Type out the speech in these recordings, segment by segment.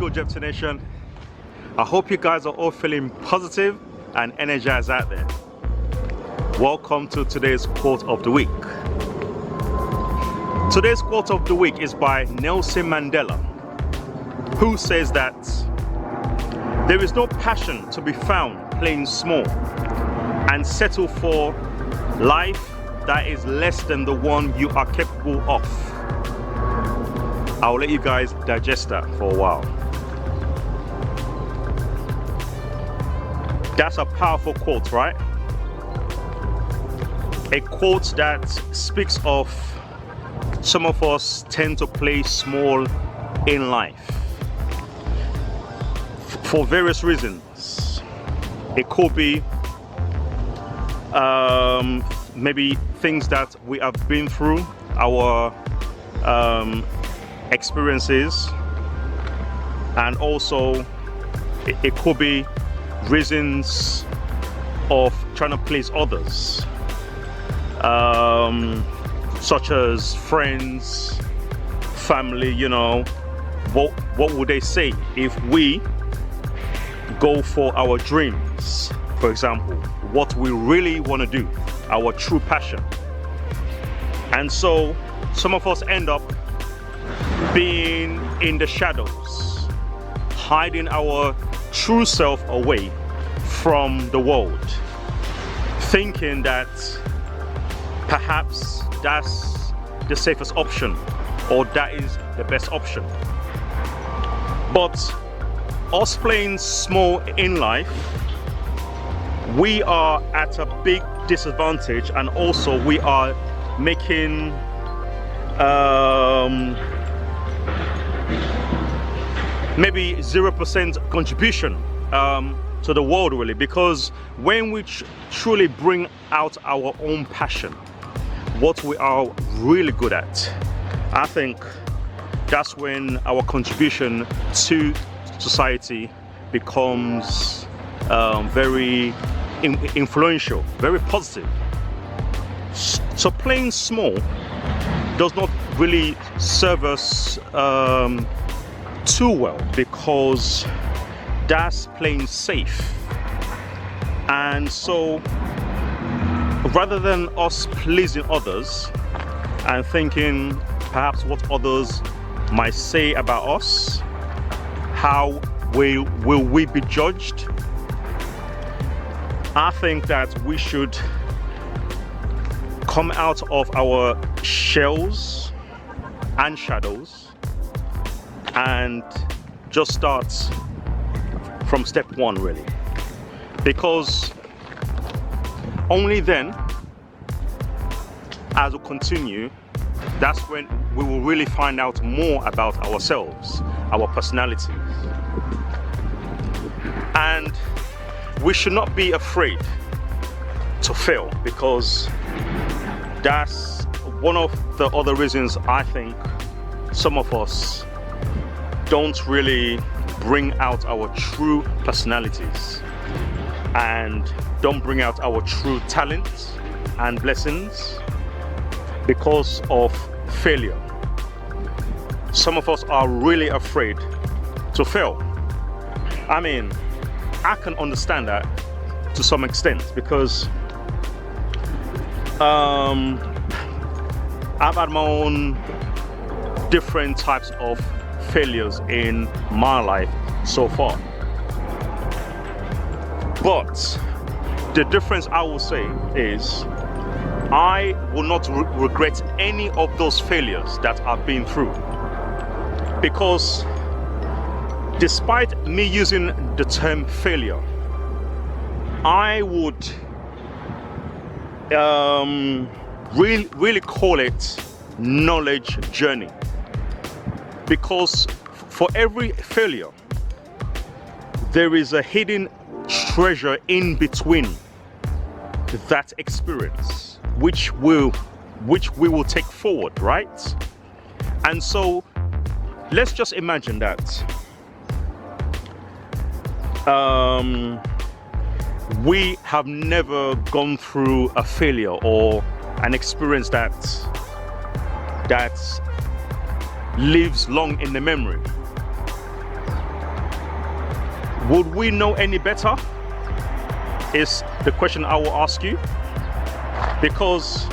good, JEVITEE Nation? I hope you guys are all feeling positive and energized out there. Welcome to today's quote of the week. Today's quote of the week is by Nelson Mandela, who says that there is no passion to be found playing small and settle for life that is less than the one you are capable of. I'll let you guys digest that for a while. That's a powerful quote, right? A quote that speaks of some of us tend to play small in life for various reasons. It could be maybe things that we have been through, our experiences, and also it could be reasons of trying to please others, such as friends, family. You know, what would they say if we go for our dreams, for example, what we really want to do, our true passion. And so some of us end up being in the shadows, hiding our true self away from the world, thinking that perhaps that's the safest option or that is the best option. But us playing small in life, we are at a big disadvantage, and also we are making maybe 0% contribution to the world, really, because when we truly bring out our own passion, what we are really good at, I think that's when our contribution to society becomes very influential, very positive. So playing small does not really serve us too well, because that's playing safe. And so rather than us pleasing others and thinking perhaps what others might say about us, how will we be judged, I think that we should come out of our shells and shadows and just start from step one, really, because only then, as we continue, that's when we will really find out more about ourselves, our personalities. And we should not be afraid to fail, because that's one of the other reasons I think some of us don't really bring out our true personalities and don't bring out our true talents and blessings because of failure. Some of us are really afraid to fail. I mean, I can understand that to some extent, because I've had my own different types of failures in my life so far. But the difference, I will say, is I will not regret any of those failures that I've been through, because despite me using the term failure, I would really call it knowledge journey, because for every failure there is a hidden treasure in between that experience, which we will take forward, right? And so let's just imagine that we have never gone through a failure or an experience that lives long in the memory. Would we know any better? Is the question I will ask you. Because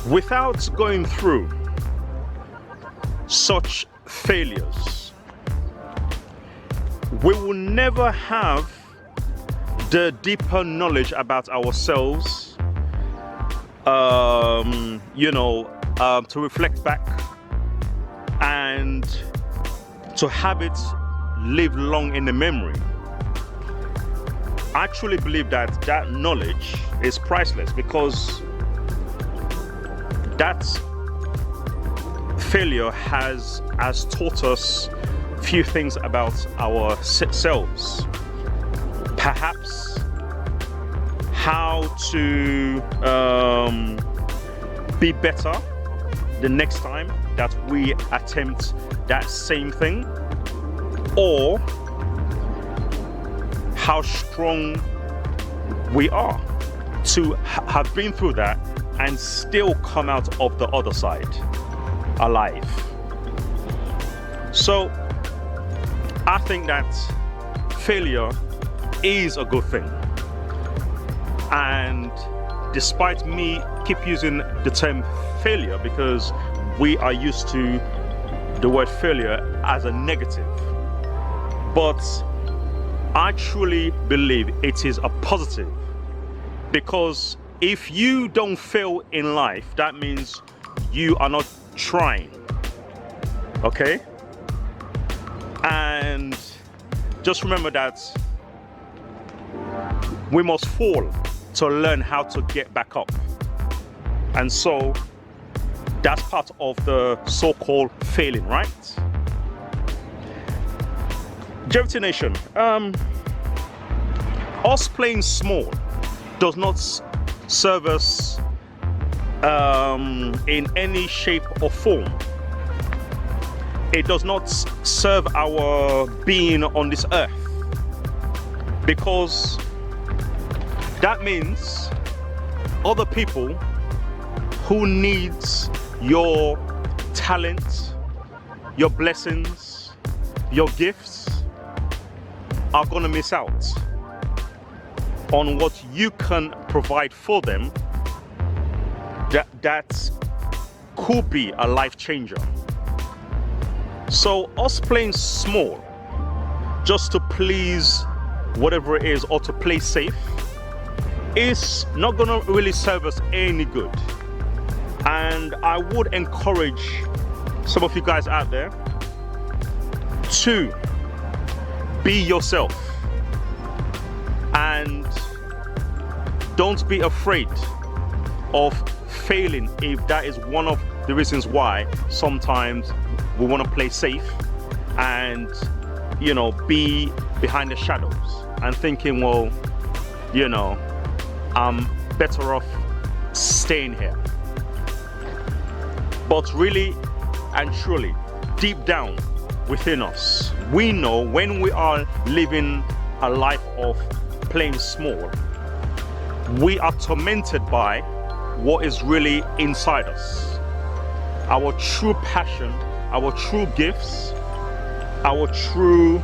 without going through such failures, we will never have the deeper knowledge about ourselves, to reflect back and to have it live long in the memory. I truly believe that that knowledge is priceless, because that failure has taught us few things about ourselves. Perhaps how to be better the next time that we attempt that same thing, or how strong we are to have been through that and still come out of the other side alive. So I think that failure is a good thing, and despite me keep using the term failure because we are used to the word failure as a negative, but I truly believe it is a positive, because if you don't fail in life, that means you are not trying, okay? And just remember that we must fall to learn how to get back up. And so that's part of the so-called failing, right? JEVITEE Nation, us playing small does not serve us in any shape or form. It does not serve our being on this earth, because that means other people who needs your talent, your blessings, your gifts are gonna miss out on what you can provide for them. That could be a life changer. So us playing small just to please whatever it is or to play safe is not gonna really serve us any good. And I would encourage some of you guys out there to be yourself, and don't be afraid of failing if that is one of the reasons why sometimes we want to play safe and be behind the shadows and thinking, well, I'm better off staying here. But really and truly, deep down within us, we know when we are living a life of playing small, we are tormented by what is really inside us. Our true passion, our true gifts, our true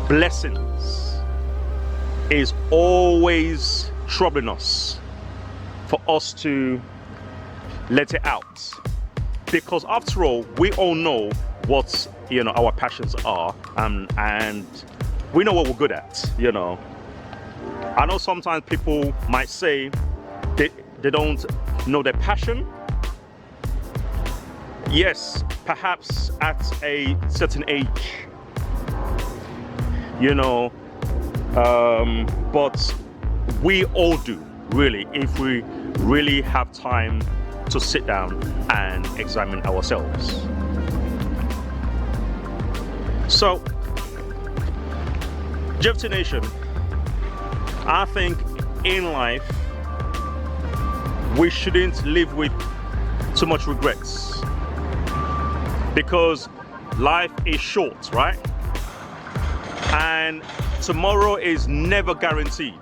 blessings is always troubling us for us to let it out. Because after all, we all know what our passions are, and we know what we're good at. I know sometimes people might say they don't know their passion. Yes, perhaps at a certain age, but we all do, really, if we really have time to sit down and examine ourselves. So, JEVITEE Nation, I think in life we shouldn't live with too much regrets, because life is short, right? And tomorrow is never guaranteed.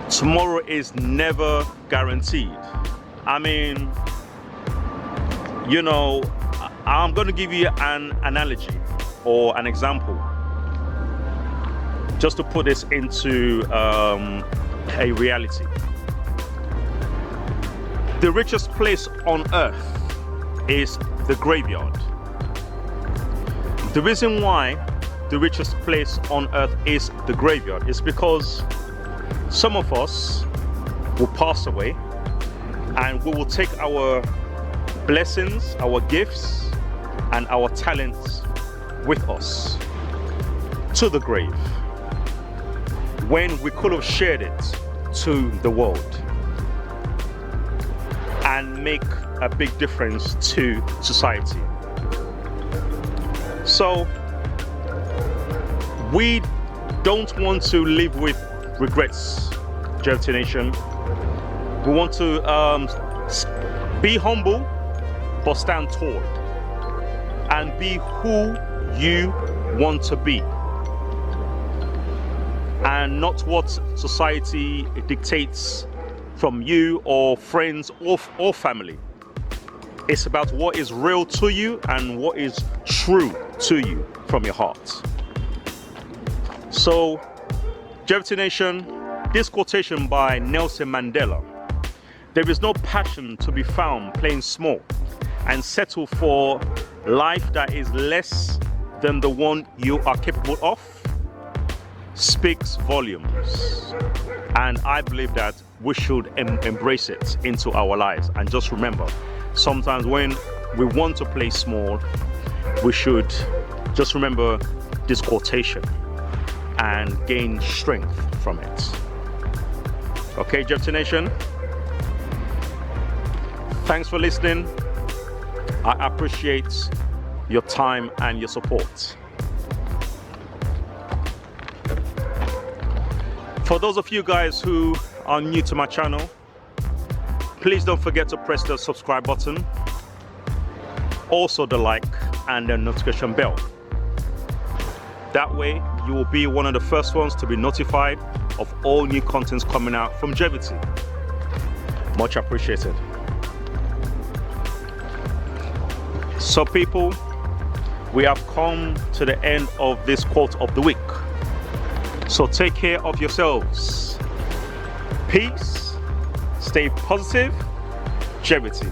Tomorrow is never guaranteed. I mean, I'm going to give you an analogy or an example, just to put this into a reality. The richest place on earth is the graveyard. The reason why the richest place on earth is the graveyard is because some of us will pass away and we will take our blessings, our gifts, and our talents with us to the grave when we could have shared it to the world and make a big difference to society. So we don't want to live with regrets, JEVITEE Nation. We want to be humble but stand tall and be who you want to be, and not what society dictates from you or friends or family. It's about what is real to you and what is true to you from your heart. So, JEVITEE Nation, this quotation by Nelson Mandela: "There is no passion to be found playing small and settle for life that is less than the one you are capable of," speaks volumes. And I believe that we should embrace it into our lives. And just remember, sometimes when we want to play small, we should just remember this quotation and gain strength from it. Okay, JEVITEE Nation, thanks for listening. I appreciate your time and your support. For those of you guys who are new to my channel, please don't forget to press the subscribe button, also the like and the notification bell. That way you will be one of the first ones to be notified of all new contents coming out from JEVITEE. Much appreciated. So people, we have come to the end of this quote of the week. So take care of yourselves. Peace. Stay positive. JEVITEE.